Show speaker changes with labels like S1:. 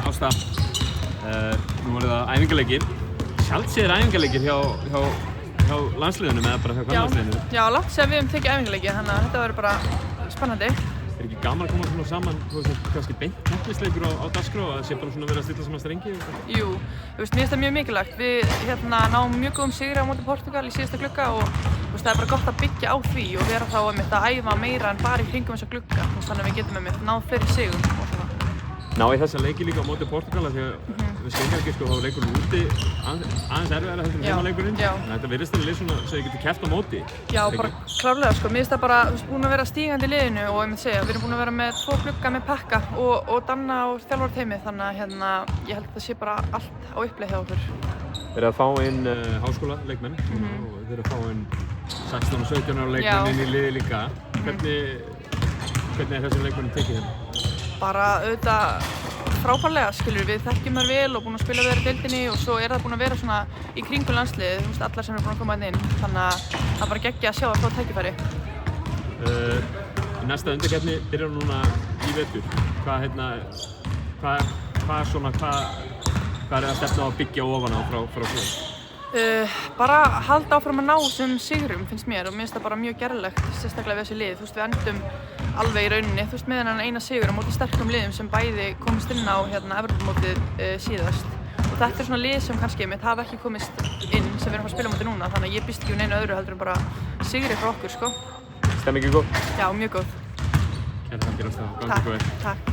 S1: Ásta. Nú voru það æfingaleikir. Sjaldséðir æfingaleikir hjá landsliðunum eða bara hjá kvennalandsliðinu.
S2: Já, langt sem við höfum tekið æfingaleiki, þannig að þetta verður bara spennandi.
S1: Er ekki gaman að koma svona saman, kannski beint keppnisleikur á dagskrá að það sé bara svona verið að stilla saman strengi?
S2: Jú, mér finnst það mjög mikilvægt. Við náum mjög góðum sigri á móti Portúgal í síðasta glugga og það er bara gott að byggja á því og vera þá að æfa meira en bara í kringum þessa glugga. Þannig að við getum náð fleiri sigrum og svona.
S1: Ná í þessa leiki líka á móti Portúgal því að við skengja ekki þá leikurinn úti aðeins erfiðara heldur en heimaleikurinn. Þetta virðist alveg svona svo þið getur keppt á móti.
S2: Já, bara klárlega sko. Mér finnst það bara, við erum búin að vera stígandi í liðinu og ég myndi segja, við erum búin að vera með 2 glugga með pakka og Danna og þjálfarteymið þannig að ég held að það sé bara allt á uppleið hjá okkur.
S1: Þeir eru að fá inn háskólaleikmenn og þeir eru að fá inn 16 og 17 ára leikmenn inn í liði líka. Hvernig er þessum leikmennum tekið hérna?
S2: Bara auðvitað frábærlega, skilur við þekkjum þær vel og búin að spila við þær í deildinni og svo er það búin að vera svona í kringum landsliðið, allar sem eru búin að koma inn, þannig að það er bara geggjað að sjá að fá tækifæri.
S1: Næsta undankeppni byrjar núna í vetur. Hvað er að stefna á að byggja ofan á frá svo?
S2: Bara halda áfram að ná þessum sigrum finnst mér og mér finnst það bara mjög gerlegt, sérstaklega við þessi lið. Við endum alveg í rauninni, með þennan eina sigur á móti sterkum liðum sem bæði komist inn á Evrópumótið síðast. Og þetta er svona lið sem kannski hafa ekki komist inn sem við erum að spila á móti núna, þannig að ég býst ekki neinu öðru heldur en bara sigri frá okkur, sko.
S1: Stemmingin góð?
S2: Já, mjög góð.
S1: Kærar þakkir, Ásta. Gangi ykkur vel.
S2: Takk.